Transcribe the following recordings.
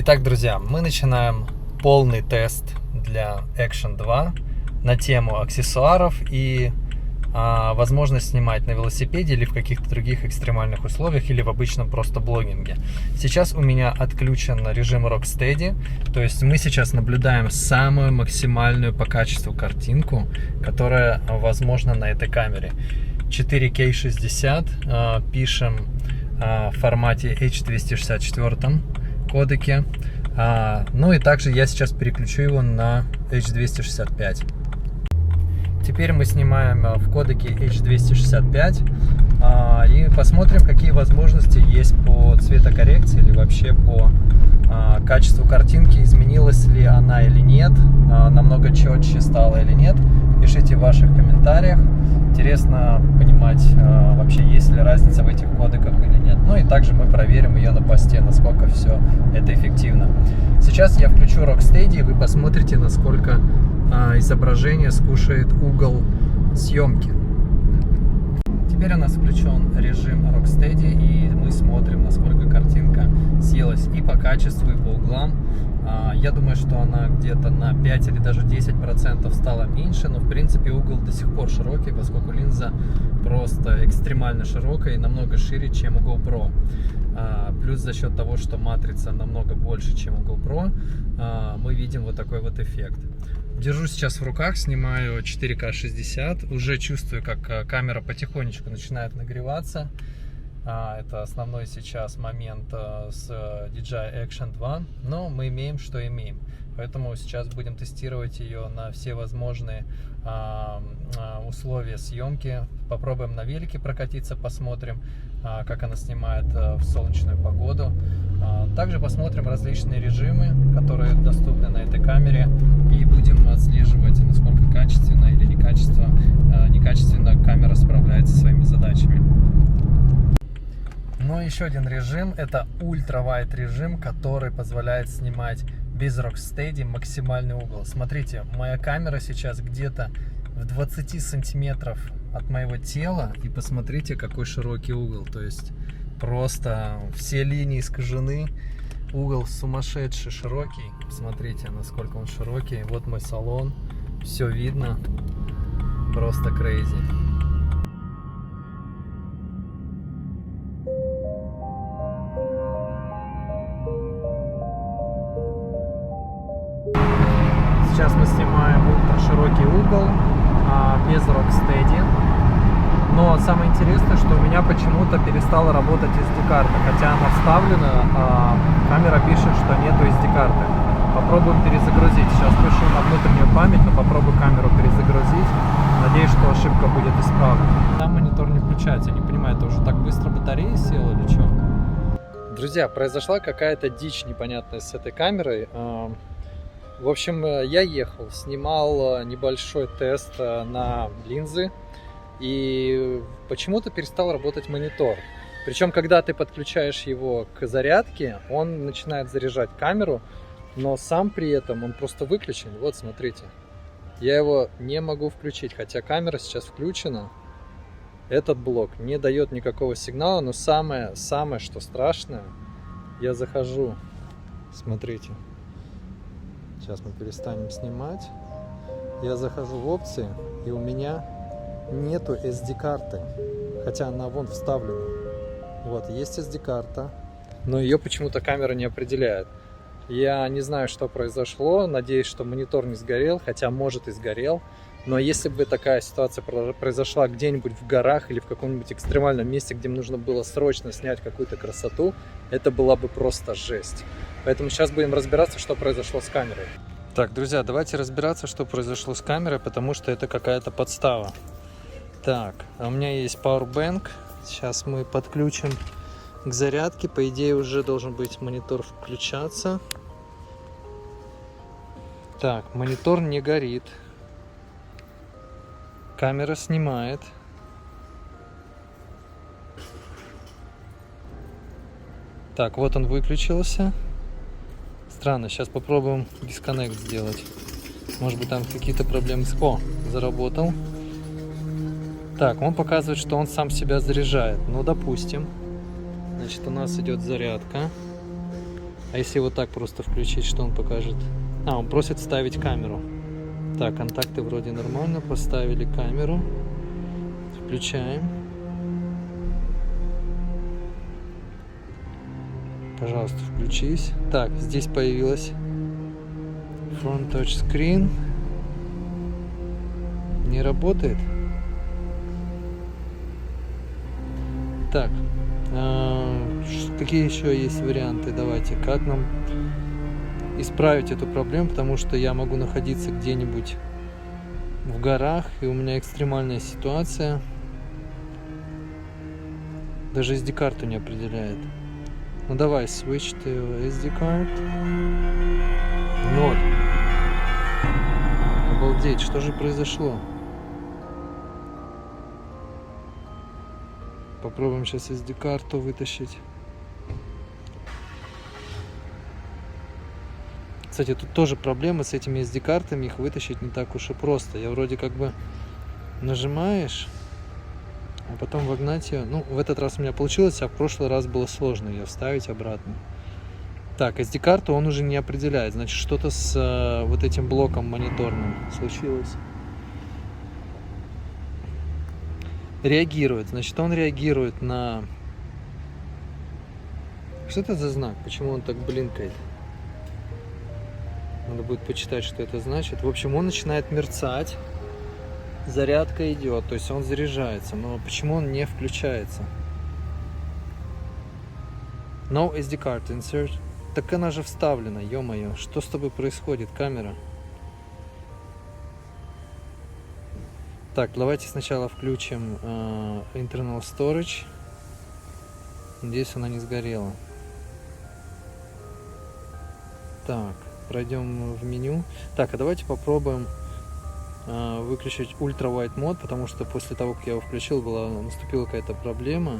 Итак, друзья, мы начинаем полный тест для Action 2 на тему аксессуаров и возможность снимать на велосипеде или в каких-то других экстремальных условиях, или в обычном просто блогинге. Сейчас у меня отключен режим Rocksteady, то есть мы сейчас наблюдаем самую максимальную по качеству картинку, которая возможна на этой камере. 4K 60, пишем в формате H264 кодеке. Ну и также я сейчас переключу его на H265. Теперь мы снимаем в кодеке H265 и посмотрим, какие возможности есть по цветокоррекции или вообще по качеству картинки, изменилась ли она или нет, намного четче стала или нет. Пишите в ваших комментариях. Интересно понимать, вообще есть ли разница в этих кодеках или нет. Ну и также мы проверим ее на посте, насколько все это эффективно. Сейчас я включу Rocksteady, и вы посмотрите, насколько изображение скушает угол съемки. Теперь у нас включен режим Rocksteady, и мы смотрим, насколько картинка съелась и по качеству, и по углам. Я думаю, что она где-то на 5 или даже 10% стала меньше, но в принципе угол до сих пор широкий, поскольку линза просто экстремально широкая и намного шире, чем у GoPro. Плюс за счет того, что матрица намного больше, чем у GoPro, мы видим вот такой вот эффект. Держу сейчас в руках, снимаю 4К 60, уже чувствую, как камера потихонечку начинает нагреваться. Это основной сейчас момент с DJI Action 2, но мы имеем, что имеем. Поэтому сейчас будем тестировать ее на все возможные условия съемки. Попробуем на велике прокатиться, посмотрим, как она снимает в солнечную погоду. Также посмотрим различные режимы, которые доступны на этой камере, и будем отслеживать, насколько качественно или некачественно камера справляется со своими задачами. Но еще один режим — это ультра-вайд режим, который позволяет снимать без Rocksteady максимальный угол. Смотрите, моя камера сейчас где-то в 20 сантиметров от моего тела, и посмотрите, какой широкий угол. То есть просто все линии искажены, угол сумасшедший широкий. Смотрите, насколько он широкий. Вот мой салон, все видно, просто crazy. Сейчас мы снимаем ультраширокий угол без Rocksteady. Но самое интересное, что у меня почему-то перестала работать SD-карта. Хотя она вставлена, камера пишет, что нету SD-карты. Попробуем перезагрузить. Сейчас пишу на внутреннюю память, но попробую камеру перезагрузить. Надеюсь, что ошибка будет исправлена. Там монитор не включается. Не понимаю, это уже так быстро батарея села или что? Друзья, произошла какая-то дичь непонятная с этой камерой. В общем, я ехал, снимал небольшой тест на линзы, и почему-то перестал работать монитор. Причем, когда ты подключаешь его к зарядке, он начинает заряжать камеру, но сам при этом он просто выключен. Вот, смотрите, я его не могу включить, хотя камера сейчас включена. Этот блок не дает никакого сигнала, но самое, что страшное, я захожу, смотрите. Сейчас мы перестанем снимать. Я захожу в опции, и у меня нету SD-карты. Хотя она вон вставлена. Вот, есть SD-карта, но ее почему-то камера не определяет. Я не знаю, что произошло. Надеюсь, что монитор не сгорел, хотя может и сгорел. Но если бы такая ситуация произошла где-нибудь в горах или в каком-нибудь экстремальном месте, где нужно было срочно снять какую-то красоту, это была бы просто жесть. Поэтому сейчас будем разбираться, что произошло с камерой. Так, друзья, давайте разбираться, что произошло с камерой, потому что это какая-то подстава. Так, у меня есть Powerbank. Сейчас мы подключим к зарядке. По идее, уже должен быть монитор включаться. Так, монитор не горит. Камера снимает. Так, вот он выключился. Странно, сейчас попробуем дисконнект сделать. Может быть, там какие-то проблемы с... О, заработал. Так, он показывает, что он сам себя заряжает. Ну, допустим. Значит, у нас идет зарядка. А если вот так просто включить, что он покажет? Он просит вставить камеру. Так, контакты вроде нормально, поставили камеру. Включаем. Пожалуйста, включись. Так, здесь появилась Front Touch Screen. Не работает. Так, какие еще есть варианты? Давайте, как нам исправить эту проблему, потому что я могу находиться где-нибудь в горах, и у меня экстремальная ситуация. Даже SD-карту не определяет. Ну давай, switch to SD card. Вот. Обалдеть, что же произошло? Попробуем сейчас SD-карту вытащить. Кстати, тут тоже проблема с этими SD-картами, их вытащить не так уж и просто. Я вроде как бы нажимаешь, а потом вогнать ее. Ну, в этот раз у меня получилось, а в прошлый раз было сложно ее вставить обратно. Так, SD-карту он уже не определяет. Значит, что-то с вот этим блоком мониторным случилось. Реагирует. Значит, он реагирует на... Что это за знак? Почему он так блинкает? Надо будет почитать, что это значит. В общем, он начинает мерцать. Зарядка идет, то есть он заряжается. Но почему он не включается? No SD card insert. Так она же вставлена, ё-моё. Что с тобой происходит, камера? Так, давайте сначала включим internal storage. Надеюсь, она не сгорела. Так, пройдем в меню. Так, а давайте попробуем выключить Ultra Wide Mode, потому что после того, как я его включил, наступила какая-то проблема.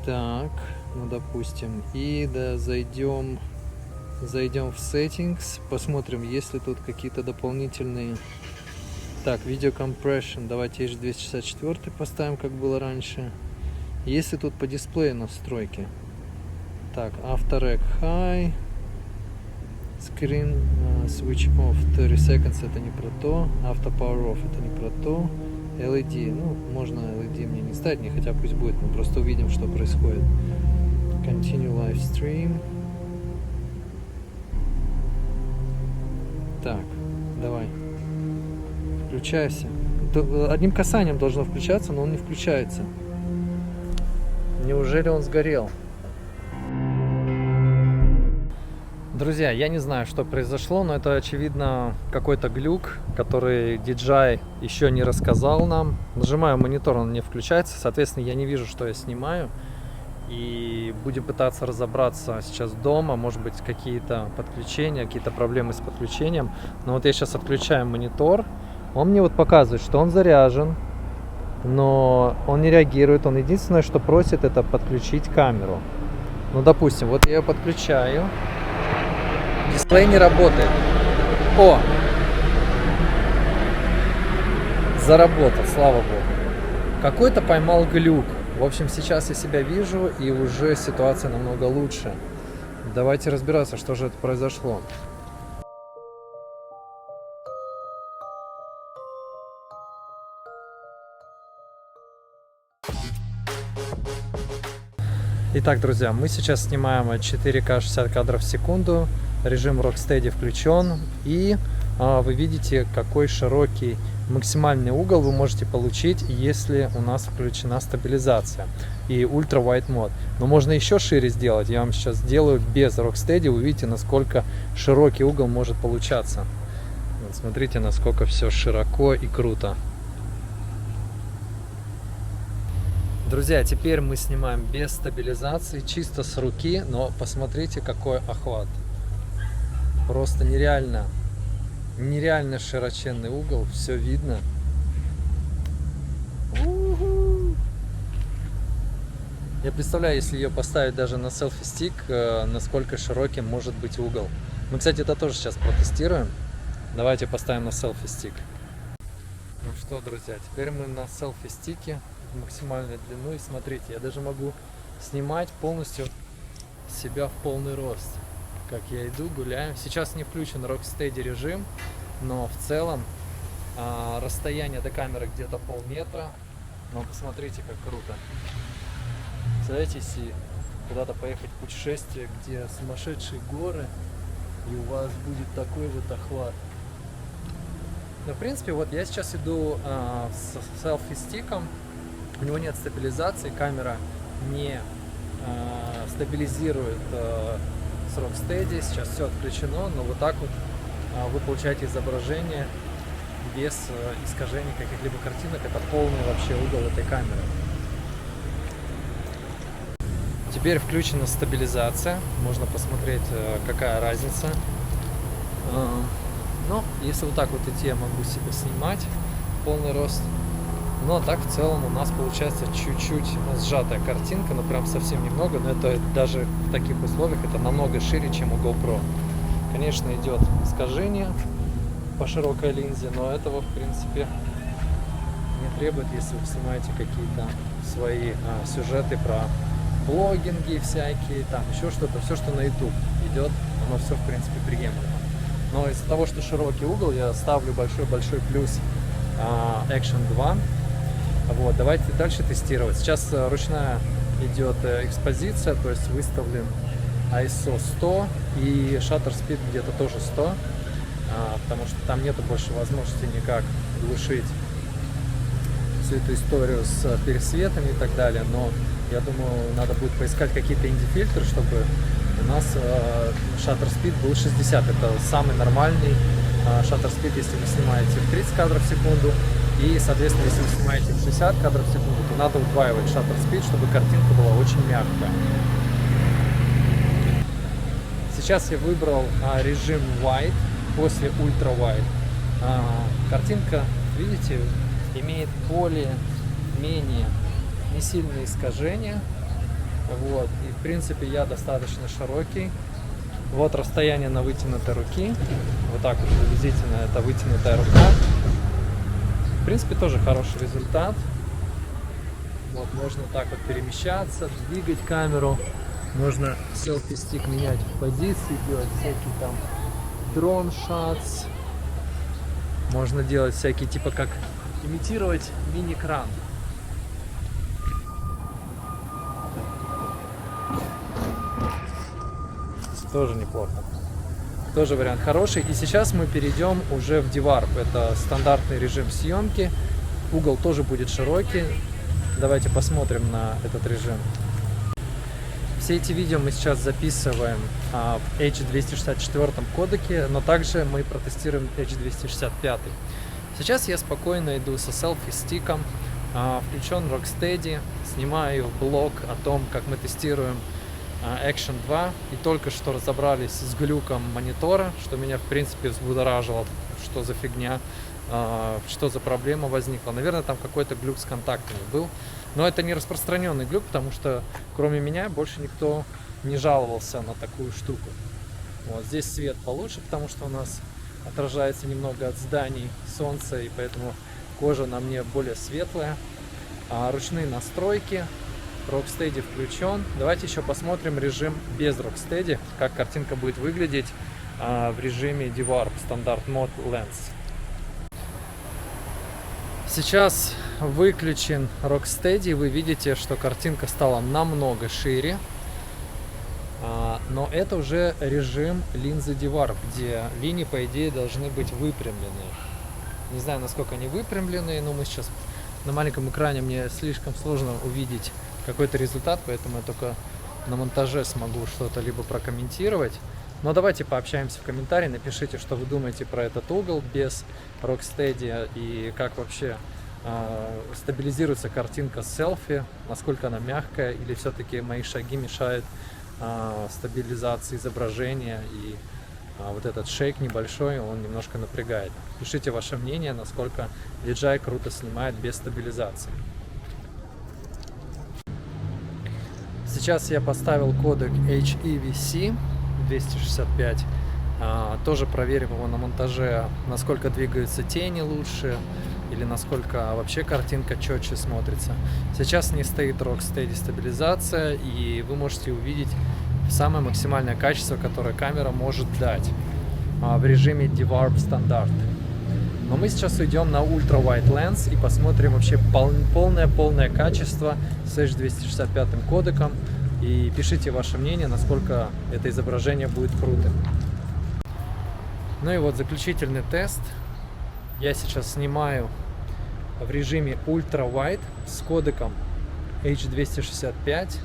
Так, ну допустим. И да, зайдем в Settings, посмотрим, есть ли тут какие-то дополнительные. Так, Video Compression, давайте H264 поставим, как было раньше. Есть ли тут по дисплею настройки? Так, Auto Rec High. Screen Switch Off 30 seconds, это не про то. Auto Power Off, это не про то. LED, ну, можно LED мне не ставить, не, хотя пусть будет, мы просто увидим, что происходит. Continue Live Stream. Так, давай. Включайся. Одним касанием должно включаться, но он не включается. Неужели он сгорел? Друзья, я не знаю, что произошло, но это, очевидно, какой-то глюк, который DJI еще не рассказал нам. Нажимаю монитор, он не включается, соответственно, я не вижу, что я снимаю. И будем пытаться разобраться сейчас дома, может быть, какие-то подключения, какие-то проблемы с подключением. Но вот я сейчас отключаю монитор, он мне вот показывает, что он заряжен, но он не реагирует. Он единственное, что просит, это подключить камеру. Ну, допустим, вот я ее подключаю. Дисплей не работает. О! Заработал, слава богу. Какой-то поймал глюк. В общем, сейчас я себя вижу, и уже ситуация намного лучше. Давайте разбираться, что же это произошло. Итак, друзья, мы сейчас снимаем 4К 60 кадров в секунду. Режим Rocksteady включен. И вы видите, какой широкий максимальный угол вы можете получить, если у нас включена стабилизация и Ultra Wide Mode. Но можно еще шире сделать. Я вам сейчас сделаю без Rocksteady. Вы видите, насколько широкий угол может получаться. Вот смотрите, насколько все широко и круто. Друзья, теперь мы снимаем без стабилизации, чисто с руки, но посмотрите, какой охват. Просто нереально широченный угол, все видно. Я представляю, если ее поставить даже на селфи-стик, насколько широким может быть угол. Мы, кстати, это тоже сейчас протестируем. Давайте поставим на селфи-стик. Ну что, друзья, теперь мы на селфи-стике максимальную длину, и смотрите, я даже могу снимать полностью себя в полный рост. Как я иду, гуляю. Сейчас не включен Rocksteady режим, но в целом расстояние до камеры где-то полметра. Но посмотрите, как круто. Представляете, если куда-то поехать путешествие, где сумасшедшие горы, и у вас будет такой вот охват. Но в принципе, вот я сейчас иду с селфи-стиком, у него нет стабилизации, камера не стабилизирует с Rocksteady, сейчас все отключено, но вот так вот вы получаете изображение без искажений каких-либо картинок, это полный вообще угол этой камеры. Теперь включена стабилизация, можно посмотреть, какая разница. Но если вот так вот идти, я могу себя снимать полный рост. Но так в целом у нас получается чуть-чуть сжатая картинка, но прям совсем немного, но это даже в таких условиях это намного шире, чем у GoPro. Конечно, идет искажение по широкой линзе, но этого в принципе не требует, если вы снимаете какие-то свои сюжеты про блогинги всякие, там еще что-то, все, что на YouTube идет, оно все в принципе приемлемо. Но из-за того, что широкий угол, я ставлю большой плюс Action 2. Вот, давайте дальше тестировать. Сейчас ручная идет экспозиция, то есть выставлен ISO 100 и shutter speed где-то тоже 100, потому что там нету больше возможности никак глушить всю эту историю с пересветами и так далее. Но я думаю, надо будет поискать какие-то инди-фильтры, чтобы у нас shutter speed был 60. Это самый нормальный shutter speed, если вы снимаете в 30 кадров в секунду. И, соответственно, если вы снимаете в 60 кадров в секунду, то надо удваивать shutter speed, чтобы картинка была очень мягкая. Сейчас я выбрал режим Wide после Ultra Wide. Картинка, видите, имеет более-менее несильные искажения. Вот. И, в принципе, я достаточно широкий. Вот расстояние на вытянутой руки. Вот так вот приблизительно это вытянутая рука. В принципе, тоже хороший результат. Вот, можно так вот перемещаться, двигать камеру. Можно селфи-стик менять в позиции, делать всякие там дрон-шотс. Можно делать всякие типа как имитировать мини-кран. Тоже неплохо. Тоже вариант хороший. И сейчас мы перейдем уже в DVARP. Это стандартный режим съемки. Угол тоже будет широкий. Давайте посмотрим на этот режим. Все эти видео мы сейчас записываем в H264 кодеке, но также мы протестируем H265. Сейчас я спокойно иду со селфи-стиком, включен Rocksteady, снимаю блог о том, как мы тестируем Action 2, и только что разобрались с глюком монитора, что меня в принципе взбудоражило, что за фигня, что за проблема возникла. Наверное, там какой-то глюк с контактами был, но это не распространенный глюк, потому что кроме меня больше никто не жаловался на такую штуку. Вот здесь свет получше, потому что у нас отражается немного от зданий солнца, и поэтому кожа на мне более светлая. Ручные настройки. Rocksteady включен. Давайте еще посмотрим режим без Rocksteady, как картинка будет выглядеть в режиме DVARP, стандарт Mode Lens. Сейчас выключен Rocksteady, вы видите, что картинка стала намного шире, но это уже режим линзы DVARP, где линии, по идее, должны быть выпрямлены. Не знаю, насколько они выпрямлены, но мы сейчас на маленьком экране, мне слишком сложно увидеть какой-то результат, поэтому я только на монтаже смогу что-то либо прокомментировать. Но давайте пообщаемся в комментарии, напишите, что вы думаете про этот угол без Rocksteady и как вообще стабилизируется картинка с селфи, насколько она мягкая, или все-таки мои шаги мешают стабилизации изображения, и вот этот шейк небольшой, он немножко напрягает. Пишите ваше мнение, насколько DJI круто снимает без стабилизации. Сейчас я поставил кодек HEVC 265. Тоже проверим его на монтаже, насколько двигаются тени лучше, или насколько вообще картинка четче смотрится. Сейчас не стоит Rocksteady стабилизация, и вы можете увидеть самое максимальное качество, которое камера может дать в режиме DVARP стандарт. Но мы сейчас уйдем на Ultra Wide Lens и посмотрим вообще полное качество с H265 кодеком. И пишите ваше мнение, насколько это изображение будет круто. Ну и вот заключительный тест. Я сейчас снимаю в режиме Ultra Wide с кодеком H265,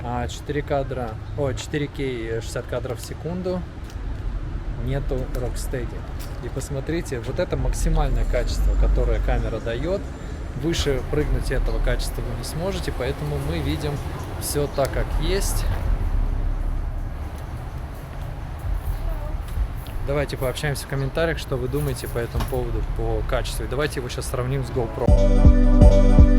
4К 60 кадров в секунду, нету Rocksteady. И посмотрите, вот это максимальное качество, которое камера дает. Выше прыгнуть этого качества вы не сможете, поэтому мы видим все так, как есть. Давайте пообщаемся в комментариях, что вы думаете по этому поводу, по качеству. И давайте его сейчас сравним с GoPro.